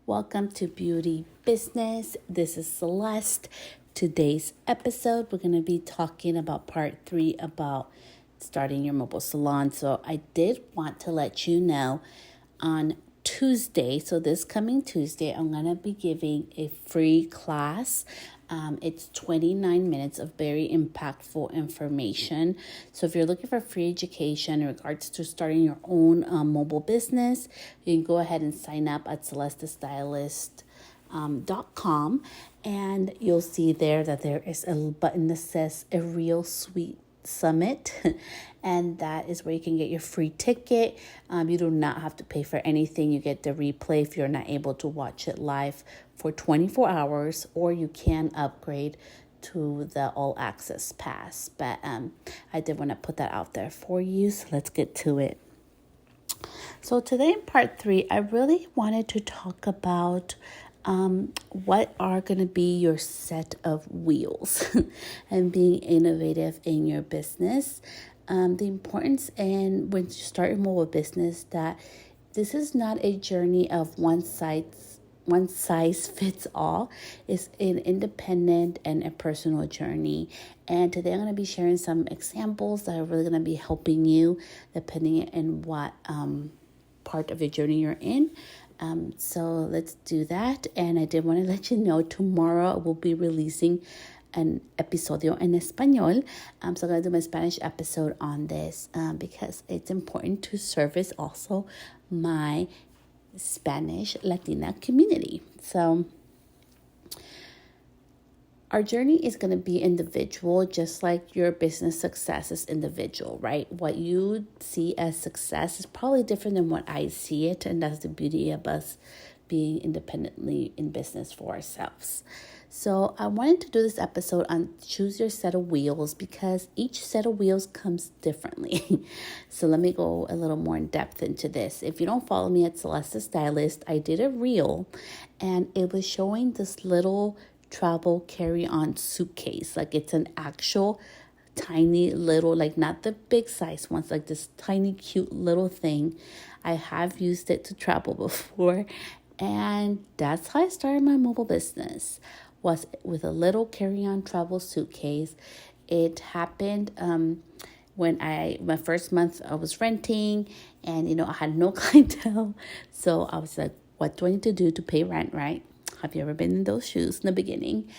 Welcome to Beauty Business. This is Celeste. Today's episode, we're going to be talking about part 3 about starting your mobile salon. So I did want to let you know on Tuesday, so this coming Tuesday, I'm going to be giving a free class. It's 29 minutes of very impactful information. So if you're looking for free education in regards to starting your own mobile business, you can go ahead and sign up at celestestylist.com, and you'll see there that there is a button that says a real sweet summit, and that is where you can get your free ticket. You do not have to pay for anything. You get the replay if you're not able to watch it live for 24 hours, or you can upgrade to the all access pass. But I did want to put that out there for you, so let's get to it. So today in part 3, I really wanted to talk about what are going to be your set of wheels and being innovative in your business. The importance in when you start your mobile business that this is not a journey of one size fits all. It's an independent and a personal journey. And today I'm going to be sharing some examples that are really going to be helping you depending on what part of the journey you're in. So let's do that. And I did want to let you know tomorrow I will be releasing an episodio en español. So I'm going to do my Spanish episode on this because it's important to service also my Spanish Latina community. So our journey is going to be individual, just like your business success is individual, right? What you see as success is probably different than what I see it. And that's the beauty of us being independently in business for ourselves. So I wanted to do this episode on choose your set of wheels because each set of wheels comes differently. So let me go a little more in depth into this. If you don't follow me at Celeste Stylist, I did a reel and it was showing this little travel carry-on suitcase. Like it's an actual tiny little, like not the big size ones, like this tiny cute little thing. I have used it to travel before, and that's how I started my mobile business, was with a little carry-on travel suitcase. It happened when my first month I was renting, and I had no clientele, so I was like, what do I need to do to pay rent, right? Have you ever been in those shoes in the beginning?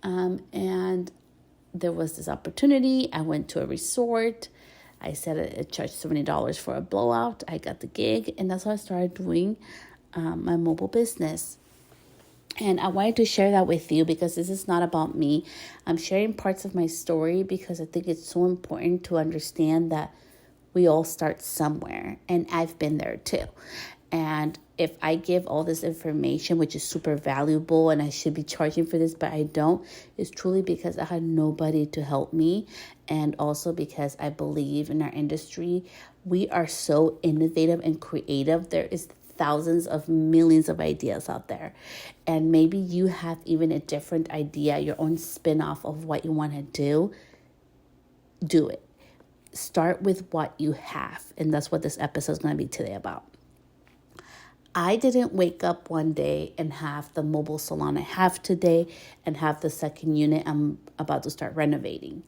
And there was this opportunity. I went to a resort. I said I charged $70 for a blowout. I got the gig, and that's how I started doing my mobile business. And I wanted to share that with you because this is not about me. I'm sharing parts of my story because I think it's so important to understand that we all start somewhere, and I've been there too. And if I give all this information, which is super valuable and I should be charging for this, but I don't, it's truly because I had nobody to help me. And also because I believe in our industry, we are so innovative and creative. There is thousands of millions of ideas out there. And maybe you have even a different idea, your own spin-off of what you want to do it. Start with what you have. And that's what this episode is going to be today about. I didn't wake up one day and have the mobile salon I have today and have the second unit I'm about to start renovating.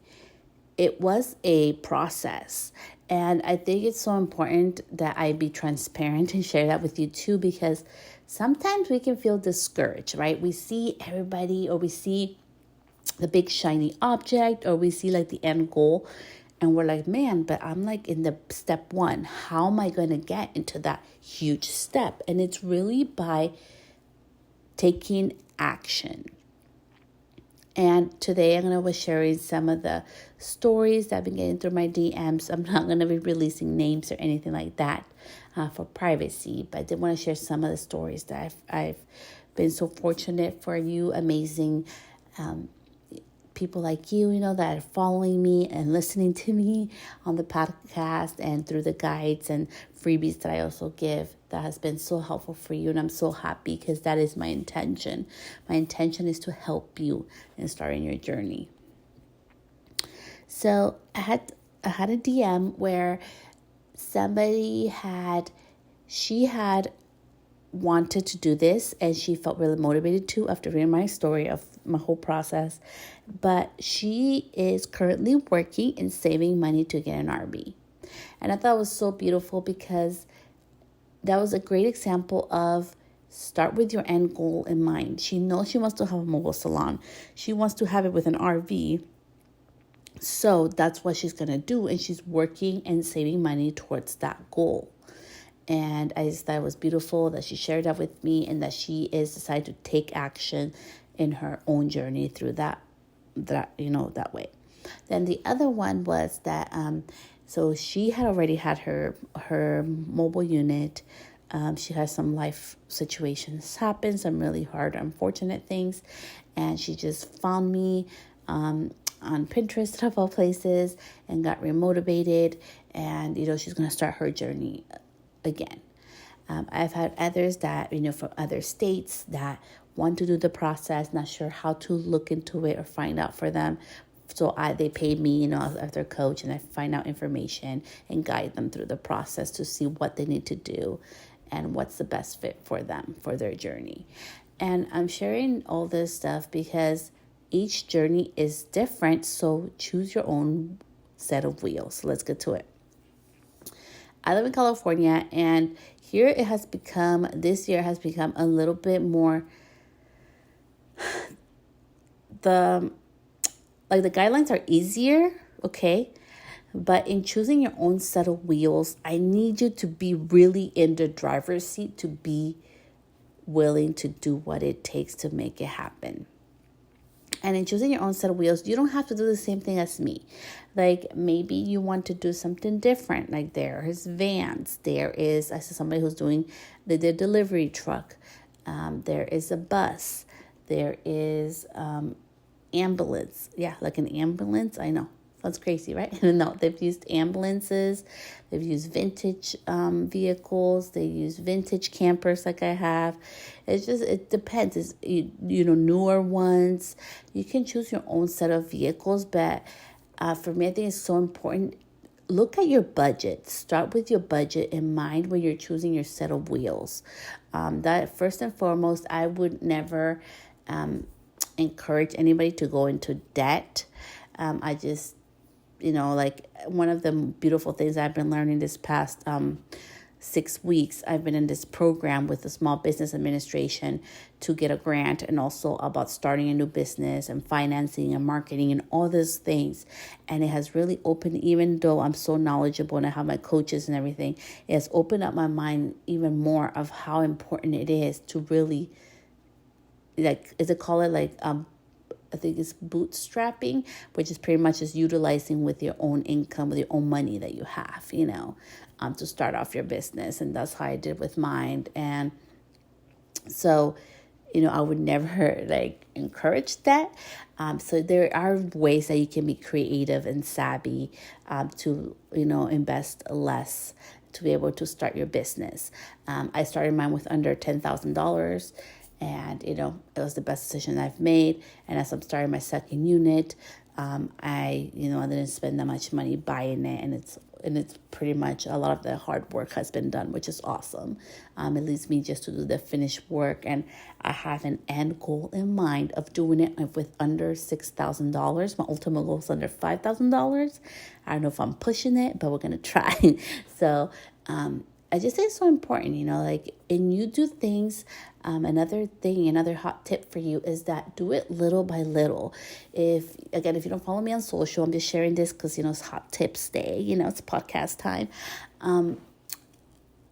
It was a process. And I think it's so important that I be transparent and share that with you too, because sometimes we can feel discouraged, right? We see everybody, or we see the big shiny object, or we see like the end goal, and we're like, man, but I'm like in the step 1. How am I going to get into that huge step? And it's really by taking action. And today I'm going to be sharing some of the stories that I've been getting through my DMs. I'm not going to be releasing names or anything like that for privacy, but I did want to share some of the stories that I've been so fortunate for you, amazing people like you, that are following me and listening to me on the podcast and through the guides and freebies that I also give. That has been so helpful for you, and I'm so happy because that is my intention. My intention is to help you in starting your journey. So I had a DM where somebody had wanted to do this, and she felt really motivated to after reading my story of my whole process. But she is currently working and saving money to get an RV. And I thought it was so beautiful because that was a great example of start with your end goal in mind. She knows she wants to have a mobile salon. She wants to have it with an RV. So that's what she's going to do. And she's working and saving money towards that goal. And I just thought it was beautiful that she shared that with me, and that she is decided to take action in her own journey through that way. Then the other one was that, so she had already had her mobile unit. She has some life situations happen, some really hard, unfortunate things. And she just found me on Pinterest of all places and got remotivated. And, she's going to start her journey again. I've had others that, from other states that want to do the process, not sure how to look into it or find out for them. So they pay me, as their coach, and I find out information and guide them through the process to see what they need to do and what's the best fit for them, for their journey. And I'm sharing all this stuff because each journey is different. So choose your own set of wheels. So let's get to it. I live in California, and here this year has become a little bit more, the guidelines are easier, okay? But in choosing your own set of wheels, I need you to be really in the driver's seat, to be willing to do what it takes to make it happen. And in choosing your own set of wheels, you don't have to do the same thing as me. Like maybe you want to do something different. Like there is vans. I saw somebody who's doing the delivery truck. There is a bus. There is ambulance. Yeah, like an ambulance. I know. Sounds crazy, right? No, they've used ambulances. They've used vintage vehicles. They use vintage campers like I have. It depends. It's, newer ones. You can choose your own set of vehicles. But for me, I think it's so important. Look at your budget. Start with your budget in mind when you're choosing your set of wheels. That first and foremost, I would never encourage anybody to go into debt. I just, one of the beautiful things I've been learning this past 6 weeks, I've been in this program with the Small Business Administration to get a grant, and also about starting a new business and financing and marketing and all those things. And it has really opened, even though I'm so knowledgeable and I have my coaches and everything, it has opened up my mind even more of how important it is to really, I think it's bootstrapping, which is pretty much just utilizing with your own income, with your own money that you have, to start off your business. And that's how I did with mine. And so, I would never encourage that. So there are ways that you can be creative and savvy to, invest less to be able to start your business. I started mine with under $10,000. And, it was the best decision I've made. And as I'm starting my second unit, I didn't spend that much money buying it. And it's pretty much a lot of the hard work has been done, which is awesome. It leaves me just to do the finished work. And I have an end goal in mind of doing it with under $6,000. My ultimate goal is under $5,000. I don't know if I'm pushing it, but we're going to try. So, I just think it's so important, and you do things. Another hot tip for you is that do it little by little. If you don't follow me on social, I'm just sharing this because, it's hot tips day, it's podcast time.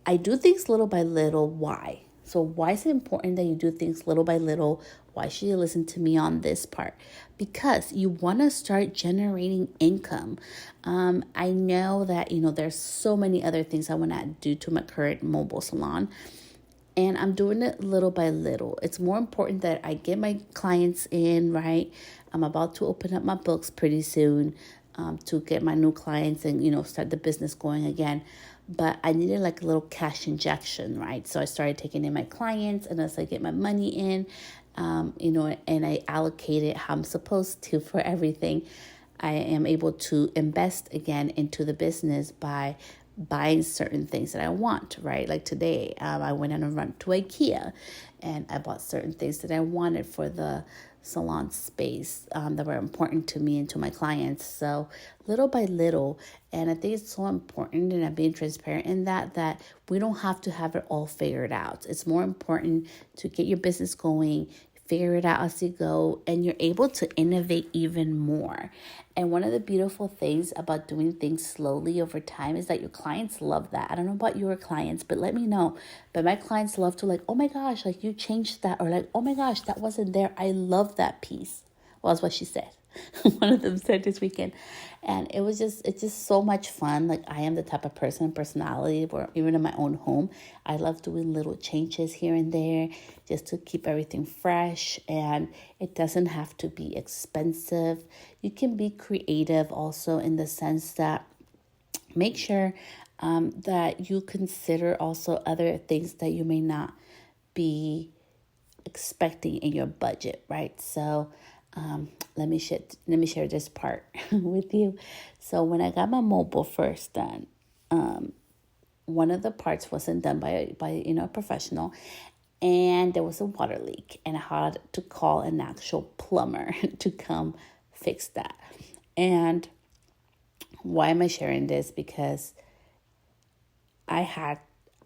I do things little by little. Why? So why is it important that you do things little by little? Why should you listen to me on this part? Because you want to start generating income. I know that, there's so many other things I want to do to my current mobile salon. And I'm doing it little by little. It's more important that I get my clients in, right? I'm about to open up my books pretty soon to get my new clients and, start the business going again. But I needed a little cash injection, right? So I started taking in my clients, and as I get my money in, and I allocate it how I'm supposed to for everything, I am able to invest again into the business by buying certain things that I want, right? Like today, I went on a run to IKEA and I bought certain things that I wanted for the salon space that were important to me and to my clients. So little by little, and I think it's so important, and I'm being transparent in that we don't have to have it all figured out. It's more important to get your business going, figure it out as you go, and you're able to innovate even more. And one of the beautiful things about doing things slowly over time is that your clients love that. I don't know about your clients, but let me know. But my clients love to, like, oh my gosh, like you changed that, or like, oh my gosh, that wasn't there. I love that piece. Well, that's what she said. One of them said this weekend. And it's just so much fun. Like, I am the type of personality where even in my own home, I love doing little changes here and there just to keep everything fresh. And it doesn't have to be expensive. You can be creative also in the sense that make sure that you consider also other things that you may not be expecting in your budget, right? So let me share this part with you. So when I got my mobile first done, one of the parts wasn't done by a professional, and there was a water leak, and I had to call an actual plumber to come fix that. And why am I sharing this? Because I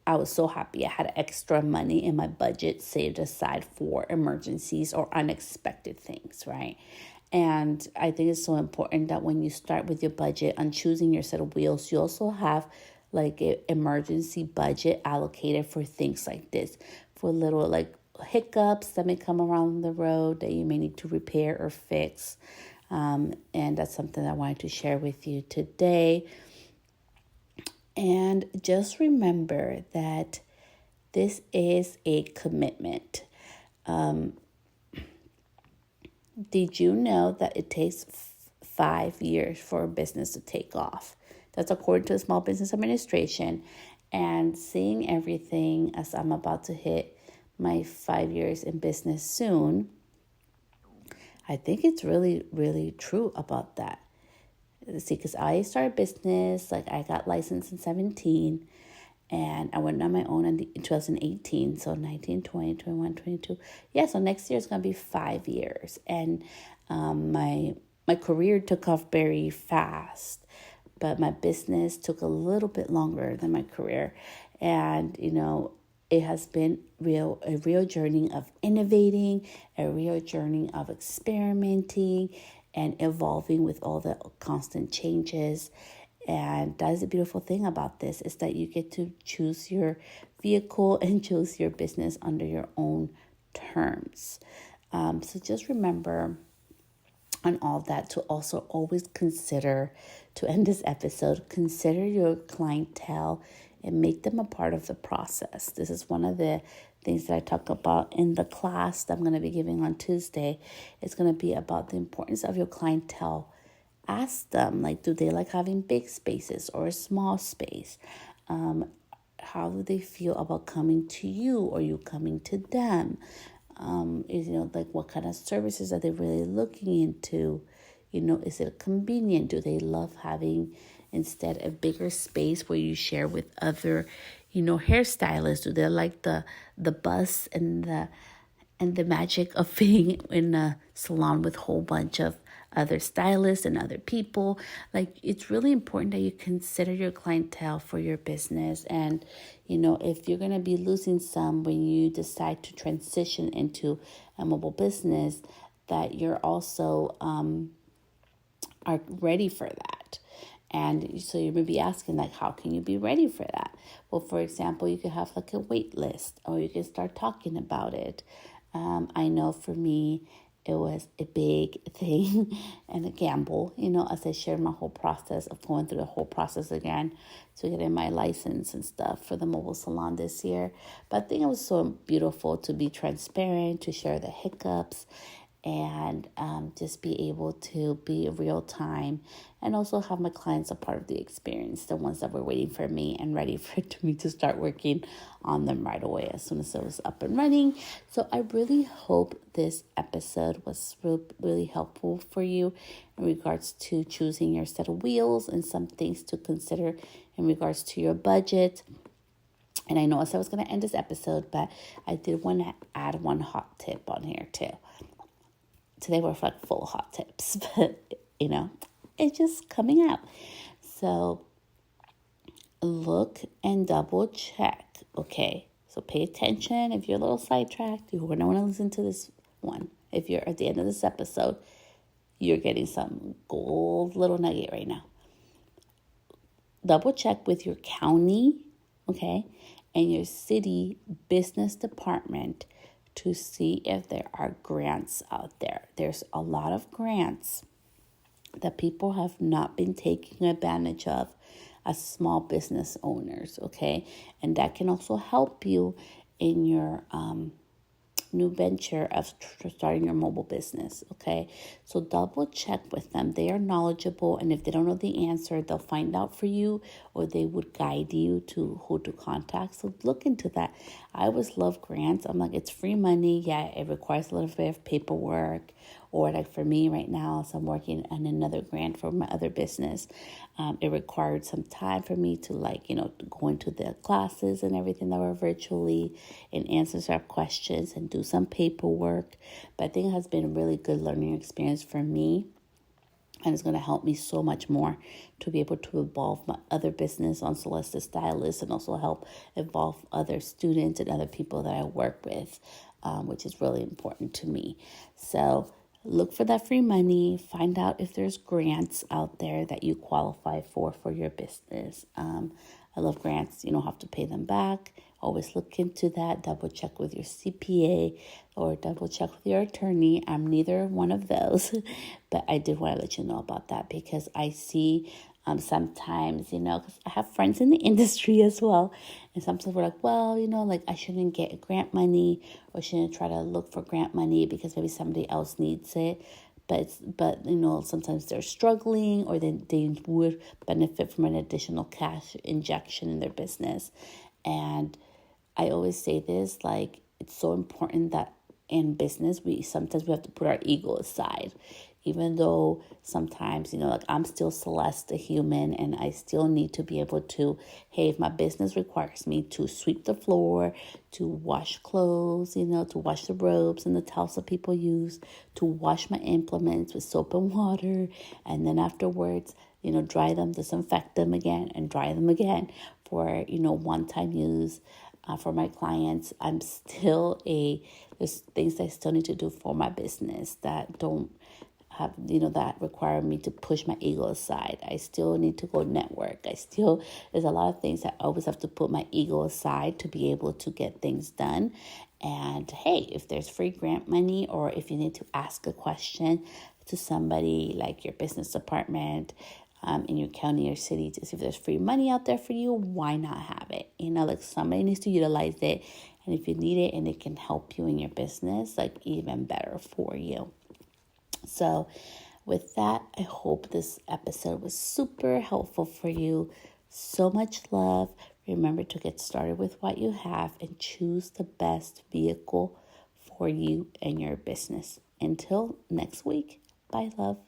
was so happy. I had extra money in my budget saved aside for emergencies or unexpected things, right? And I think it's so important that when you start with your budget on choosing your set of wheels, you also have like an emergency budget allocated for things like this, for little like hiccups that may come around the road that you may need to repair or fix. And that's something I wanted to share with you today. And just remember that this is a commitment. Did you know that it takes 5 years for a business to take off? That's according to the Small Business Administration. And seeing everything as I'm about to hit my 5 years in business soon, I think it's really, really true about that. See, because I started business, like I got licensed in 17, and I went on my own in 2018. So 19, 20, 21, 22. Yeah, so next year is going to be 5 years. And my career took off very fast, but my business took a little bit longer than my career. And, it has been a real journey of innovating, a real journey of experimenting and evolving with all the constant changes. And that is the beautiful thing about this, is that you get to choose your vehicle and choose your business under your own terms. So just remember on all that to also always consider, to end this episode, consider your clientele and make them a part of the process. This is one of the things that I talk about in the class that I'm going to be giving on Tuesday. It's going to be about the importance of your clientele. Ask them, like, do they like having big spaces or a small space? How do they feel about coming to you or you coming to them? Like what kind of services are they really looking into? Is it convenient? Do they love having instead a bigger space where you share with other, hairstylists? Do they like the buzz and the magic of being in a salon with a whole bunch of other stylists and other people? Like, it's really important that you consider your clientele for your business. And, if you're going to be losing some when you decide to transition into a mobile business, that you're also are ready for that. And so you may be asking, like, how can you be ready for that? Well, for example, you could have like a wait list, or you can start talking about it. I know for me, it was a big thing and a gamble, as I shared my whole process of going through the whole process again to getting my license and stuff for the mobile salon this year. But I think it was so beautiful to be transparent, to share the hiccups, and just be able to be real time and also have my clients a part of the experience, the ones that were waiting for me and ready for me to start working on them right away as soon as it was up and running. So I really hope this episode was really helpful for you in regards to choosing your set of wheels and some things to consider in regards to your budget. And I know I said I was going to end this episode, but I did want to add one hot tip on here too. Today we're like full of hot tips, but it's just coming out. So look and double check, okay? So pay attention. If you're a little sidetracked, you don't want to listen to this one. If you're at the end of this episode, you're getting some gold little nugget right now. Double check with your county, okay, and your city business department to see if there are grants out there. There's a lot of grants that people have not been taking advantage of as small business owners, okay? And that can also help you in your new venture of starting your mobile business, okay? So double check with them. They are knowledgeable, and if they don't know the answer, they'll find out for you, or they would guide you to who to contact. So look into that. I always love grants. I'm like, it's free money. Yeah, it requires a little bit of paperwork, or like for me right now, so I'm working on another grant for my other business. It required some time for me to go into the classes and everything that were virtually and answer some questions and do some paperwork. But I think it has been a really good learning experience for me. And it's going to help me so much more to be able to evolve my other business on Celeste Stylist, and also help evolve other students and other people that I work with, which is really important to me. So look for that free money. Find out if there's grants out there that you qualify for your business. I love grants. You don't have to pay them back. Always look into that. Double check with your CPA or double check with your attorney. I'm neither one of those, but I did want to let you know about that because I see sometimes, because I have friends in the industry as well. And sometimes we're like, well, I shouldn't get grant money or shouldn't try to look for grant money because maybe somebody else needs it. But sometimes they're struggling, or they would benefit from an additional cash injection in their business. And I always say this, it's so important that in business, we sometimes have to put our ego aside. Even though sometimes, I'm still Celeste, a human, and I still need to be able to, hey, if my business requires me to sweep the floor, to wash clothes, to wash the robes and the towels that people use, to wash my implements with soap and water, and then afterwards, dry them, disinfect them again, and dry them again for, one-time use. For my clients, there's things I still need to do for my business that don't have, that require me to push my ego aside. I still need to go network. There's a lot of things that I always have to put my ego aside to be able to get things done. And hey, if there's free grant money, or if you need to ask a question to somebody like your business department, in your county or city, to see if there's free money out there for you, why not have it? Somebody needs to utilize it. And if you need it and it can help you in your business, even better for you. So with that, I hope this episode was super helpful for you. So much love. Remember to get started with what you have and choose the best vehicle for you and your business. Until next week, bye, love.